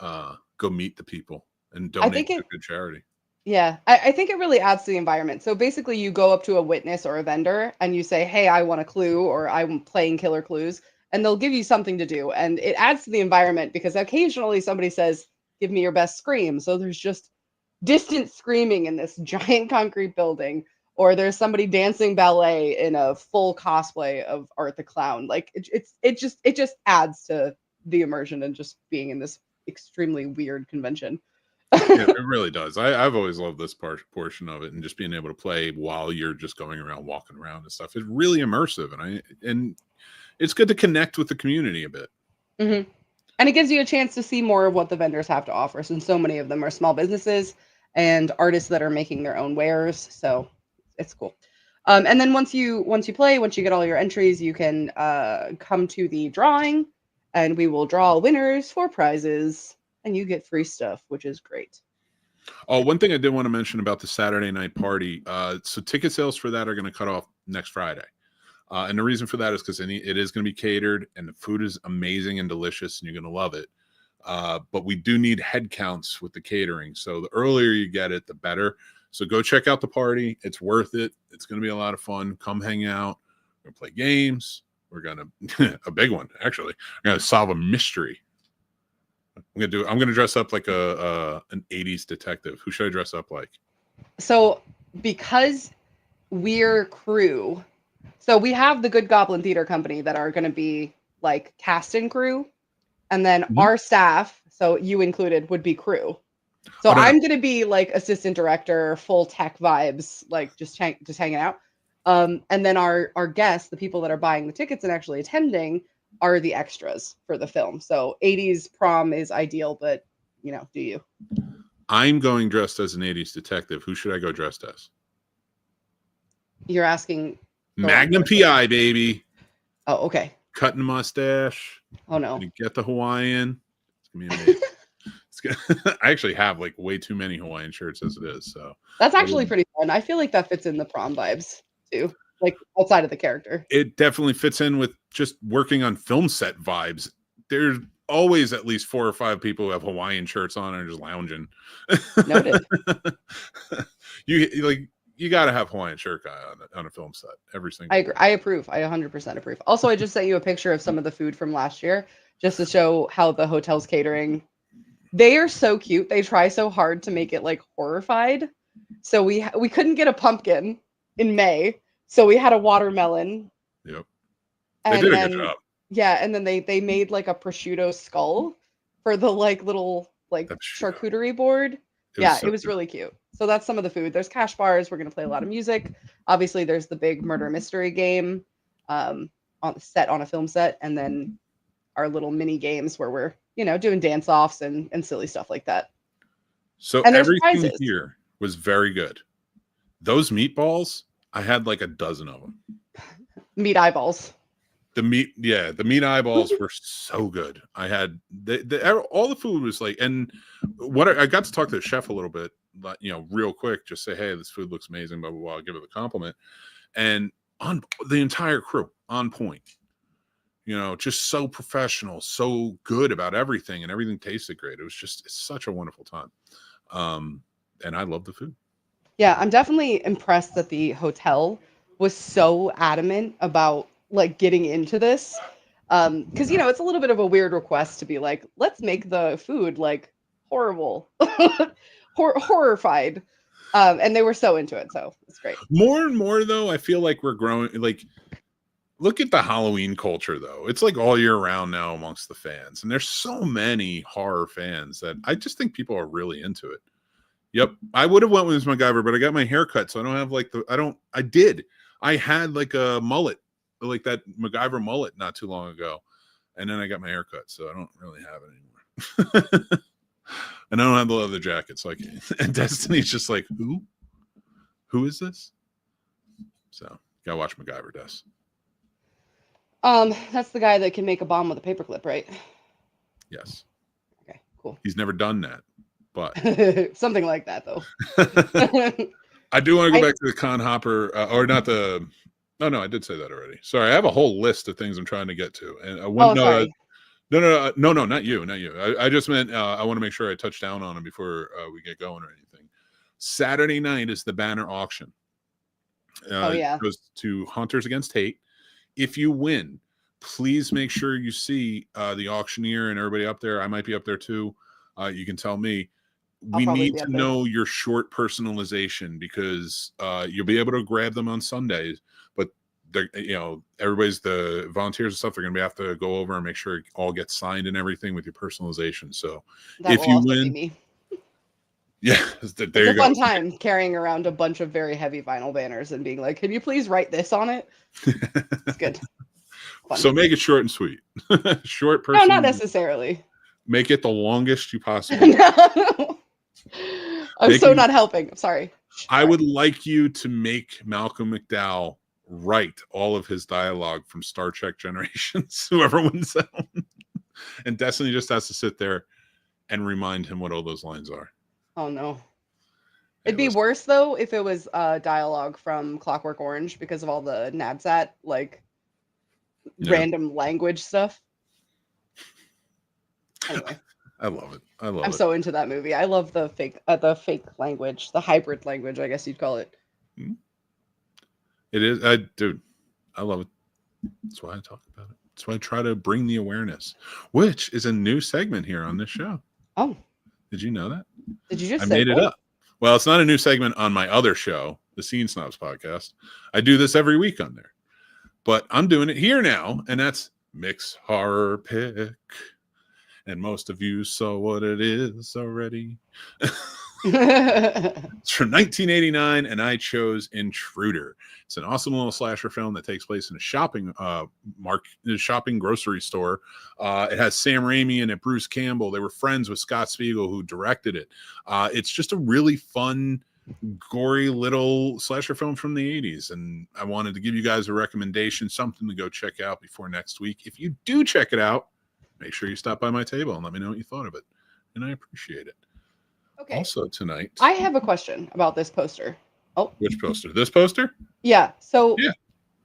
Go meet the people and donate to a good charity. Yeah, I think it really adds to the environment. So basically, you go up to a witness or a vendor and you say, hey, I want a clue, or I'm playing Killer Clues, and they'll give you something to do. And it adds to the environment because occasionally somebody says, give me your best scream. So there's just distant screaming in this giant concrete building, or there's somebody dancing ballet in a full cosplay of Art the Clown. Like it just adds to the immersion and just being in this extremely weird convention. Yeah, it really does. I've always loved this portion of it, and just being able to play while you're just going around, walking around and stuff. It's really immersive, and it's good to connect with the community a bit. Mm-hmm. And it gives you a chance to see more of what the vendors have to offer, since so many of them are small businesses and artists that are making their own wares. So it's cool. And then once you play, once you get all your entries, you can come to the drawing, and we will draw winners for prizes, and you get free stuff, which is great. Oh, one thing I did want to mention about the Saturday night party. So ticket sales for that are going to cut off next Friday. And the reason for that is because it is going to be catered, and the food is amazing and delicious, and you're going to love it. But we do need head counts with the catering. So the earlier you get it, the better. So go check out the party. It's worth it. It's going to be a lot of fun. Come hang out. We're going to play games. We're going to, a big one, actually. We're going to solve a mystery. I'm gonna dress up like an 80s detective. Who should I dress up like? So because we're crew, so we have the Good Goblin Theater Company that are going to be like cast and crew, and then our staff, so you included, would be crew. So I'm going to be like assistant director, full tech vibes, like just hanging out. And then our guests, the people that are buying the tickets and actually attending, are the extras for the film. So 80s prom is ideal, but do you? I'm going dressed as an 80s detective. Who should I go dressed as? You're asking Magnum PI, baby. Oh, okay. Cutting the mustache. Oh no. Get the Hawaiian. It's gonna be amazing. I actually have like way too many Hawaiian shirts as it is. So that's actually pretty fun. I feel like that fits in the prom vibes too. Like outside of the character. It definitely fits in with just working on film set vibes. There's always at least 4 or 5 people who have Hawaiian shirts on and are just lounging. Noted. You got to have Hawaiian shirt guy on a film set every single. I agree. I approve. I 100% approve. Also, I just sent you a picture of some of the food from last year just to show how the hotel's catering. They are so cute. They try so hard to make it like horrified. So we couldn't get a pumpkin in May. So we had a watermelon. Yep. They did a good job. Yeah, and then they made like a prosciutto skull for the like little like charcuterie board. It was really cute. So that's some of the food. There's cash bars. We're gonna play a lot of music. Obviously, there's the big murder mystery game on a film set, and then our little mini games where we're doing dance offs and silly stuff like that. So everything here was very good. Those meatballs, I had like a dozen of them. Meat eyeballs. The meat eyeballs were so good. I had all the food was like, and what I got to talk to the chef a little bit, real quick, just say, hey, this food looks amazing, blah, blah, blah. I'll give it a compliment. And on the entire crew on point, just so professional, so good about everything, and everything tasted great. It's such a wonderful time. And I love the food. Yeah, I'm definitely impressed that the hotel was so adamant about like getting into this. Because it's a little bit of a weird request to be like, let's make the food like horrible, horrified. And they were so into it, so it's great. More and more though, I feel like we're growing. Like, look at the Halloween culture though. It's like all year round now amongst the fans, and there's so many horror fans that I just think people are really into it. Yep, I would have went with MacGyver, but I got my hair cut, so I don't have like I had like a mullet, like that MacGyver mullet not too long ago, and then I got my hair cut, so I don't really have it anymore. And I don't have the leather jacket, so I can't. And Destiny's just like, who is this? So gotta watch MacGyver, Des. That's the guy that can make a bomb with a paperclip, right? Yes. Okay, cool. He's never done that. but something like that though. I do want to go back to the con hopper, or not the. No, I did say that already. Sorry, I have a whole list of things I'm trying to get to, and Sorry. No, not you. I just meant I want to make sure I touch down on them before we get going or anything. Saturday night is the banner auction. It goes to Hunters Against Hate. If you win, please make sure you see the auctioneer and everybody up there. I might be up there too. You can tell me. We need to know your short personalization because you'll be able to grab them on Sundays, but they're, everybody's the volunteers and stuff. They're going to have to go over and make sure it all gets signed and everything with your personalization. So if you win, me. Yeah, it's a fun time carrying around a bunch of very heavy vinyl banners and being like, "Can you please write this on it?" It's good. Fun. So make it short and sweet. Short person. No, not necessarily. Make it the longest you possibly can. I'm not helping. I'm sorry. I would like you to make Malcolm McDowell write all of his dialogue from Star Trek Generations, whoever wins that one. And Destiny just has to sit there and remind him what all those lines are. Oh, no. It'd be worse, though, if it was dialogue from Clockwork Orange because of all the NABSAT, random language stuff. Anyway. I love it. I'm so into that movie. I love the fake language, the hybrid language, I guess you'd call it. It is. Dude, I love it. That's why I talk about it. That's why I try to bring the awareness, which is a new segment here on this show. Oh. Did you know that? Did you just I made it up. Well, it's not a new segment on my other show, the Scene Snobs podcast. I do this every week on there. But I'm doing it here now, and that's Mick's Horror Pick. And most of you saw what it is already. It's from 1989, and I chose Intruder. It's an awesome little slasher film that takes place in a shopping grocery store. It has Sam Raimi in it, Bruce Campbell. They were friends with Scott Spiegel, who directed it. It's just a really fun, gory little slasher film from the 80s, and I wanted to give you guys a recommendation, something to go check out before next week. If you do check it out, make sure you stop by my table and let me know what you thought of it, and I appreciate it. Okay. Also tonight, I have a question about this poster. Oh, which poster? This poster? Yeah. So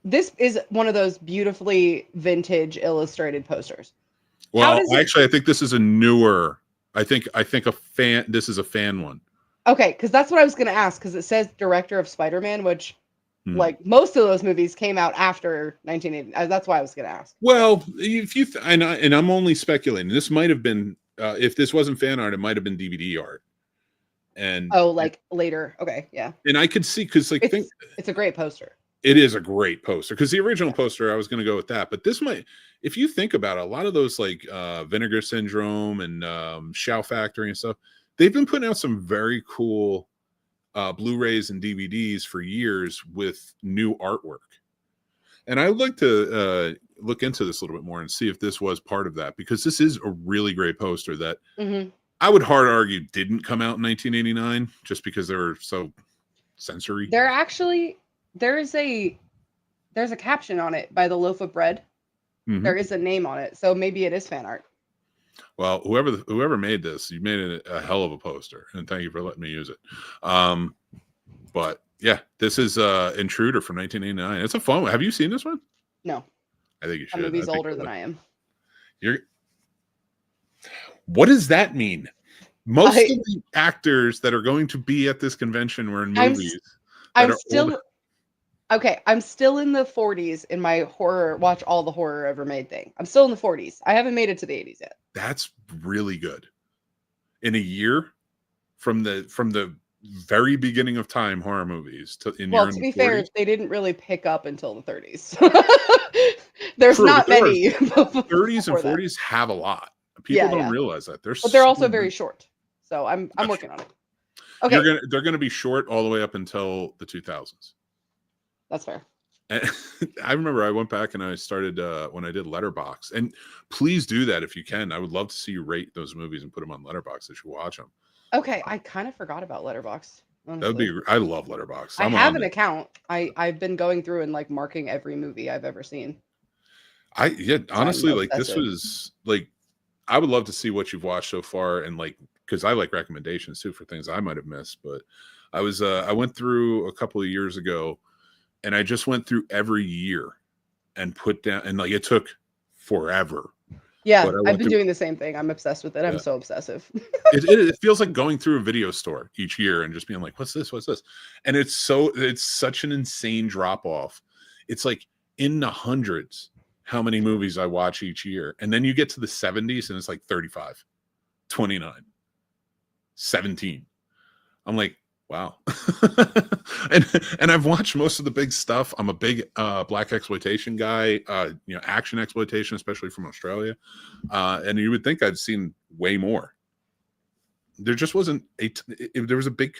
this is one of those beautifully vintage illustrated posters. Well, actually, I think this is a newer. I think a fan. This is a fan one. Okay, because that's what I was going to ask. Because it says director of Spider-Man, which, most of those movies came out after 1980. That's why I was going to ask. Well, if you and I'm only speculating. This might have been if this wasn't fan art, it might have been DVD art. And later. Okay, yeah. And I could see because it's a great poster. It is a great poster because the original poster I was going to go with that, but this might, if you think about it, a lot of those Vinegar Syndrome and Shout Factory and stuff, they've been putting out some very cool Blu-rays and DVDs for years with new artwork. And I'd like to look into this a little bit more and see if this was part of that, because this is a really great poster that I would hard argue didn't come out in 1989 just because they were so sensory. There's a caption on it by the loaf of bread. There is a name on it, so maybe it is fan art. Well, whoever made this, you made it a hell of a poster, and thank you for letting me use it. But yeah, this is Intruder from 1989. It's a fun one. Have you seen this one? No. I think you should. That movie's older than I am. What does that mean? Most of the actors that are going to be at this convention were in movies. I'm still in the 40s in my watch all the horror ever made thing. I'm still in the 40s. I haven't made it to the 80s yet. That's really good. In a year from the very beginning of time, horror movies to be fair, they didn't really pick up until the 30s. There's not many. 30s and 40s have a lot. People don't realize that. They're also very short. So I'm working on it. Okay. They're gonna be short all the way up until the 2000s. That's fair. And I remember I went back and I started when I did Letterboxd, and please do that if you can. I would love to see you rate those movies and put them on Letterboxd as you watch them. Okay, I kind of forgot about Letterboxd. Honestly. That would be. I love Letterboxd. I have an account. I've been going through and marking every movie I've ever seen. Honestly, this was I would love to see what you've watched so far and because I like recommendations too for things I might have missed. But I went through a couple of years ago, and I just went through every year and put down, and like it took forever. Yeah, But I I've went been through, doing the same thing. I'm obsessed with it. I'm yeah. so obsessive. It feels like going through a video store each year and just being like, what's this? What's this? And it's such an insane drop off. It's like in the hundreds how many movies I watch each year. And then you get to the 70s and it's like 35, 29, 17. I'm like, wow. and I've watched most of the big stuff. I'm a big black exploitation guy, action exploitation, especially from Australia. And you would think I'd seen way more. There just wasn't there was a big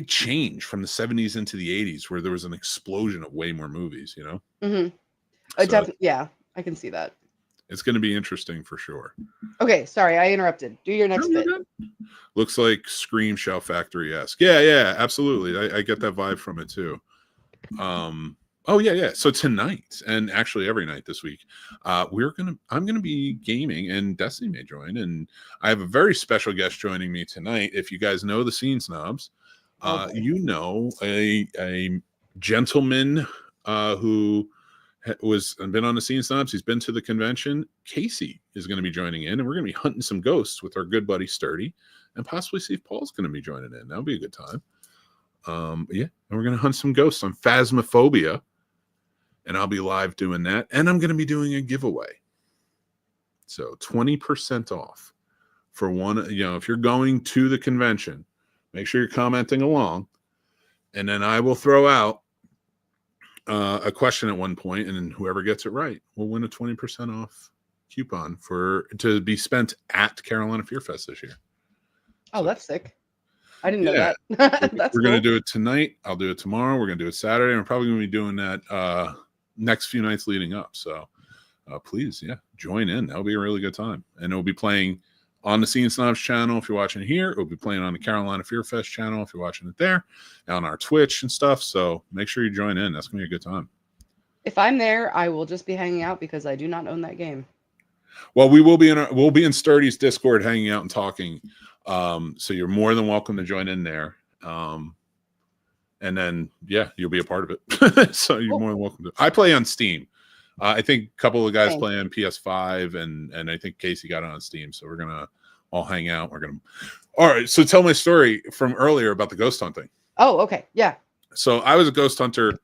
change from the 70s into the 80s where there was an explosion of way more movies, Mm-hmm. Yeah, I can see that. It's going to be interesting for sure. Okay, sorry, I interrupted. Do your next bit. Looks like Scream Shell Factory-esque. Yeah, absolutely. I get that vibe from it too. Oh yeah. So tonight, and actually every night this week, I'm gonna be gaming, and Destiny may join, and I have a very special guest joining me tonight. If you guys know the Scene Snobs, a gentleman who was been on the Scene Snobs. He's been to the convention. Casey is going to be joining in, and we're going to be hunting some ghosts with our good buddy Sturdy, and possibly see if Paul's going to be joining in. That'll be a good time. And we're going to hunt some ghosts on Phasmophobia, and I'll be live doing that, and I'm going to be doing a giveaway. So 20% off for one. If you're going to the convention, make sure you're commenting along, and then I will throw out a question at one point, and then whoever gets it right will win a 20% off coupon to be spent at Carolina Fear Fest this year. Oh, that's sick. I didn't know that. We're going to do it tonight. I'll do it tomorrow. We're going to do it Saturday. And we're probably going to be doing that next few nights leading up. So please, join in. That'll be a really good time. And it'll be playing on the Scene Snobs channel if you're watching here. It'll be playing on the Carolina Fear Fest channel if you're watching it there, and on our Twitch and stuff. So make sure you join in. That's going to be a good time. If I'm there, I will just be hanging out because I do not own that game. Well, we'll be in Sturdy's Discord hanging out and talking. So you're more than welcome to join in there. And then, you'll be a part of it. So you're more than welcome to. I play on Steam. I think a couple of guys play on PS5, and I think Casey got it on Steam. So we're going to all hang out. All right. So tell my story from earlier about the ghost hunting. Oh, okay. Yeah. So I was a ghost hunter.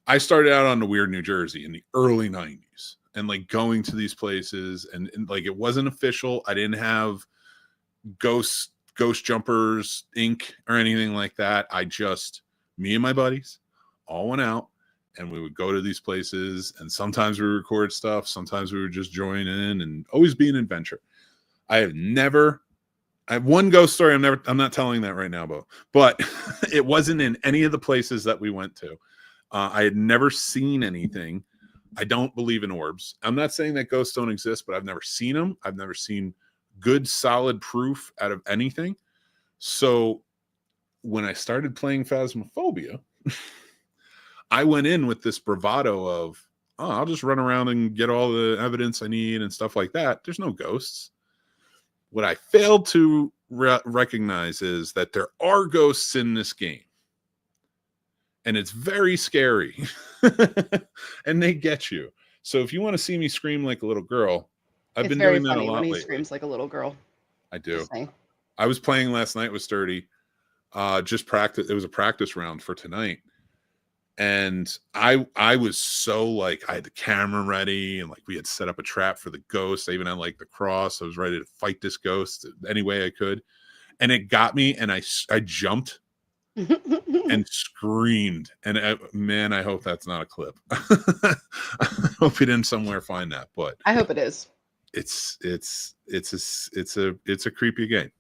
I started out on the Weird New Jersey in the early 90s, and like going to these places, and like it wasn't official. I didn't have Ghost Jumpers Inc. or anything like that. Me and my buddies all went out, and we would go to these places, and sometimes we record stuff, sometimes we would just join in, and always be an adventure. I have one ghost story. I'm not telling that right now, but it wasn't in any of the places that we went to. I had never seen anything. I don't believe in orbs. I'm not saying that ghosts don't exist, but I've never seen them. I've never seen good, solid proof out of anything. So when I started playing Phasmophobia, I went in with this bravado of, I'll just run around and get all the evidence I need and stuff like that. There's no ghosts. What I failed to recognize is that there are ghosts in this game. And it's very scary. And they get you. So if you want to see me scream like a little girl, I've been doing that a lot when he lately. Screams like a little girl. I do. I was playing last night with Sturdy. Just practice. It was a practice round for tonight. And I was so like, I had the camera ready, and like we had set up a trap for the ghost. I even had like the cross. I was ready to fight this ghost any way I could. And it got me, and I jumped and screamed. And I hope that's not a clip. I hope we didn't somewhere find that, but I hope it is. It's a creepy game.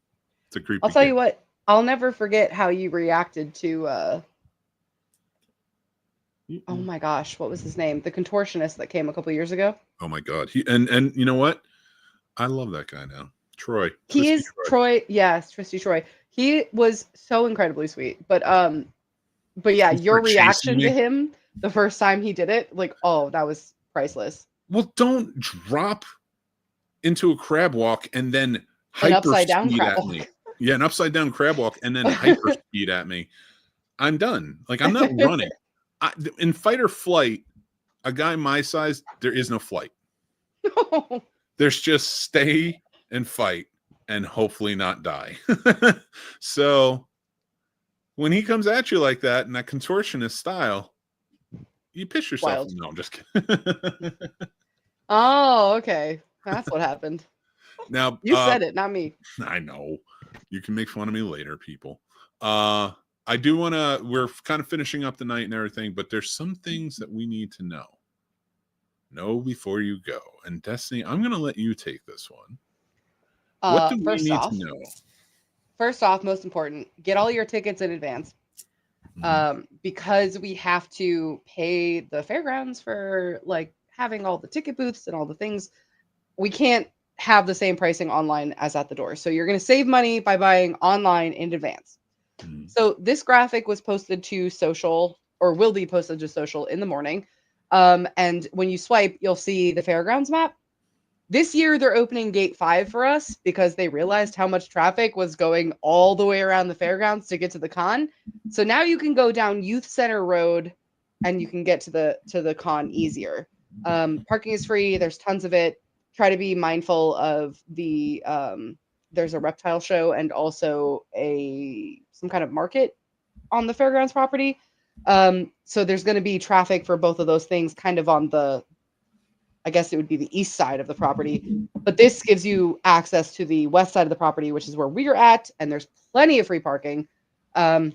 It's a creepy I'll tell game. you what, I'll never forget how you reacted to oh my gosh, what was his name? The contortionist that came a couple years ago. Oh my God. And you know what? I love that guy now. Troy. He is Troy. Yes, Tristy Troy. He was so incredibly sweet. But yeah, your reaction to him the first time he did it, like, oh, that was priceless. Well, don't drop into a crab walk and then An hyper upside down speed crab at me. walk. Yeah, an upside down crab walk and then hyper speed at me. I'm done. Like, I'm not running. In fight or flight, a guy my size, there is no flight. No. There's just stay and fight and hopefully not die. So when he comes at you like that in that contortionist style, you piss yourself. Wild. No, I'm just kidding. Oh, okay. That's what happened. Now, You said it, not me. I know. You can make fun of me later, people. I do want to, we're kind of finishing up the night and everything, but there's some things that we need to know. Know before you go. And Destiny, I'm going to let you take this one. What do we need to know? First off, most important, get all your tickets in advance. Because we have to pay the fairgrounds for like having all the ticket booths and all the things. We can't have the same pricing online as at the door. So you're going to save money by buying online in advance. So this graphic was posted to social, or will be posted to social in the morning. And when you swipe, you'll see the fairgrounds map. This year, they're opening gate 5 for us because they realized how much traffic was going all the way around the fairgrounds to get to the con. So now you can go down Youth Center Road and you can get to the con easier. Parking is free. There's tons of it. Try to be mindful of the there's a reptile show and also some kind of market on the fairgrounds property. So there's going to be traffic for both of those things kind of on the, I guess it would be the east side of the property, but this gives you access to the west side of the property, which is where we're at, and there's plenty of free parking. And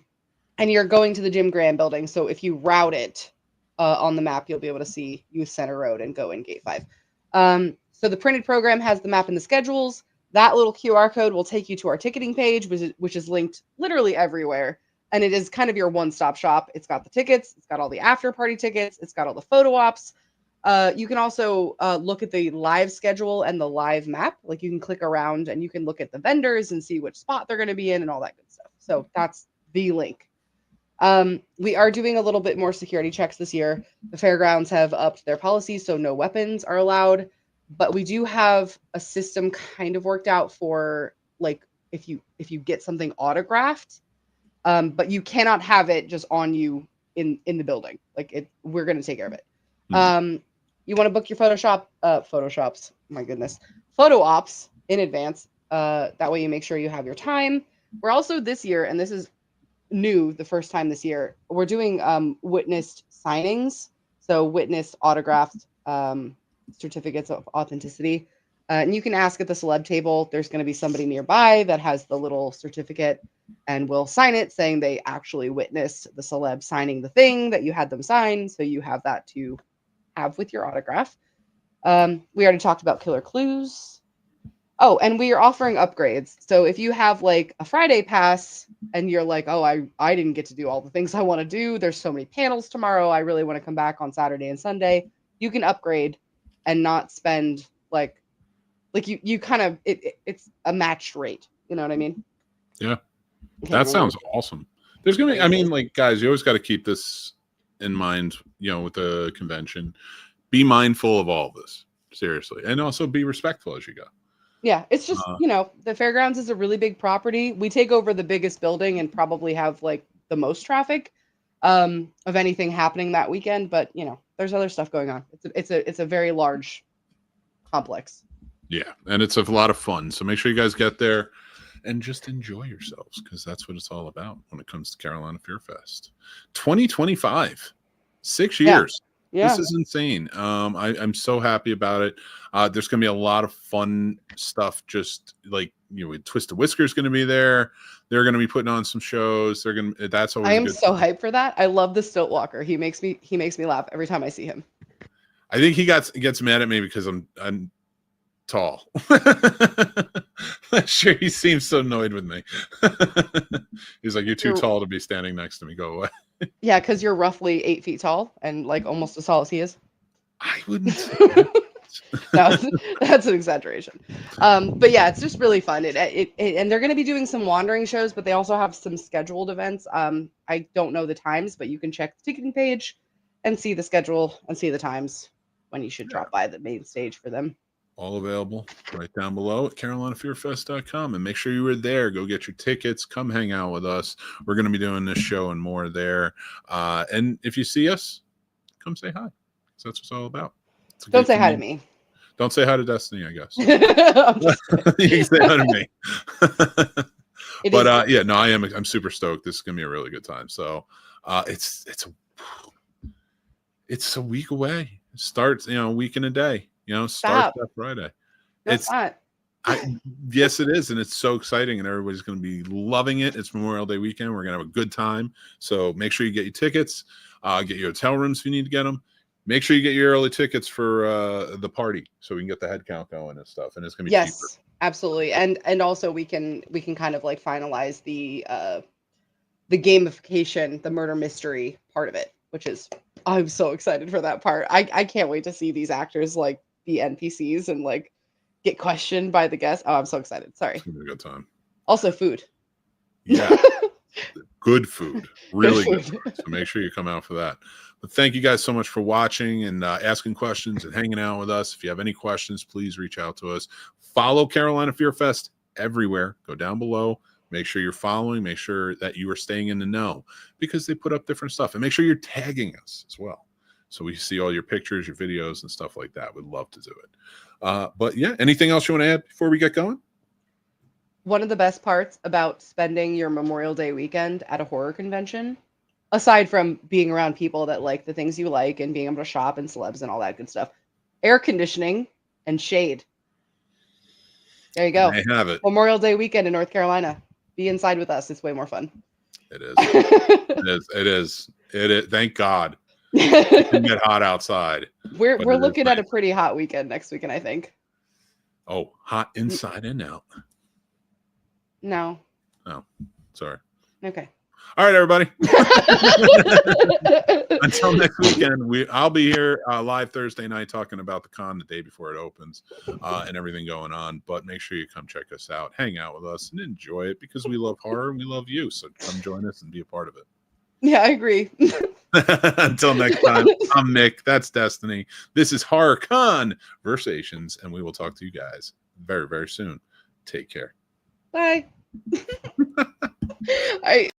you're going to the Jim Graham building, so if you route it on the map, you'll be able to see Youth Center Road and go in gate 5. So the printed program has the map and the schedules. That little QR code will take you to our ticketing page, which is linked literally everywhere. And it is kind of your one-stop shop. It's got the tickets. It's got all the after-party tickets. It's got all the photo ops. You can also look at the live schedule and the live map. Like you can click around and you can look at the vendors and see which spot they're going to be in and all that good stuff. So that's the link. We are doing a little bit more security checks this year. The fairgrounds have upped their policies, so no weapons are allowed. But we do have a system kind of worked out for like if you get something autographed, but you cannot have it just on you in the building. Like we're going to take care of it. You want to book your photoshops, my goodness, photo ops in advance. That way you make sure you have your time. We're also this year, and this is new, the first time this year, we're doing witnessed signings. So witnessed autographed certificates of authenticity. And you can ask at the celeb table. There's going to be somebody nearby that has the little certificate and will sign it saying they actually witnessed the celeb signing the thing that you had them sign. So you have that to have with your autograph. We already talked about killer clues. Oh, and we are offering upgrades. So if you have like a Friday pass and you're like, oh, I didn't get to do all the things I want to do. There's so many panels tomorrow. I really want to come back on Saturday and Sunday. You can upgrade and not spend like you kind of, it's a matched rate. You know what I mean? Yeah. That sounds awesome. There's going to be, I mean, like, guys, you always got to keep this in mind, you know, with the convention. Be mindful of all this, seriously. And also be respectful as you go. Yeah, it's just, you know, the fairgrounds is a really big property. We take over the biggest building and probably have like the most traffic of anything happening that weekend. But, you know, there's other stuff going on. It's a very large complex. Yeah, and it's a lot of fun. So make sure you guys get there and just enjoy yourselves because that's what it's all about when it comes to Carolina Fear Fest. 2025, 6 years. Yeah. This is insane. I'm so happy about it. There's going to be a lot of fun stuff. Just like, you know, Twisted Whisker's going to be there. They're going to be putting on some shows. That's always. I am so hyped for that. I love the Stilt Walker. He makes me laugh every time I see him. I think he gets mad at me because I'm tall. Sure, he seems so annoyed with me. He's like, you're too tall to be standing next to me. Go away. Yeah, because you're roughly 8 feet tall and like almost as tall as he is. I wouldn't say no, that's an exaggeration. But yeah, it's just really fun. And they're going to be doing some wandering shows, but they also have some scheduled events. I don't know the times, but you can check the ticketing page and see the schedule and see the times when you should drop by the main stage for them. all available right down below at carolinafearfest.com. And make sure you were there. Go get your tickets. Come hang out with us. We're going to be doing this show and more there. And if you see us, come say hi. So that's what it's all about. Don't say hi to me. Don't say hi to Destiny, I guess. I'm just You can say hi to me. But yeah, no, I'm super stoked. This is gonna be a really good time. So it's a week away. It starts, a week and a day. Starts that Friday. No, it's not. Yes, it is, and it's so exciting, and everybody's going to be loving it. It's Memorial Day weekend. We're going to have a good time. So make sure you get your tickets. Get your hotel rooms if you need to get them. Make sure you get your early tickets for the party so we can get the head count going and stuff. And it's going to be cheaper. Absolutely. And also we can kind of like finalize the gamification, the murder mystery part of it, which is, I'm so excited for that part. I can't wait to see these actors like be NPCs and like get questioned by the guests. Oh, I'm so excited. Sorry. It's going to be a good time. Also food. Yeah. Good food. Really good food. So make sure you come out for that. But thank you guys so much for watching and asking questions and hanging out with us. If you have any questions, please reach out to us. Follow Carolina Fear Fest everywhere. Go down below. Make sure you're following. Make sure that you are staying in the know because they put up different stuff. And make sure you're tagging us as well, so we see all your pictures, your videos, and stuff like that. We'd love to do it. But yeah, anything else you want to add before we get going? One of the best parts about spending your Memorial Day weekend at a horror convention, aside from being around people that like the things you like and being able to shop and celebs and all that good stuff, air conditioning and shade. There you go. I have it. Memorial Day weekend in North Carolina. Be inside with us. It's way more fun. It is. It is. Thank God. It can get hot outside. We're looking at a pretty hot weekend next weekend, I think. Oh, hot inside and out. No. Oh, sorry. Okay. All right, everybody. Until next weekend, I'll be here live Thursday night talking about the con the day before it opens and everything going on. But make sure you come check us out, hang out with us, and enjoy it because we love horror and we love you. So come join us and be a part of it. Yeah, I agree. Until next time, I'm Mick. That's Destiny. This is Horror Con-Versations, and we will talk to you guys very, very soon. Take care. Bye. All right.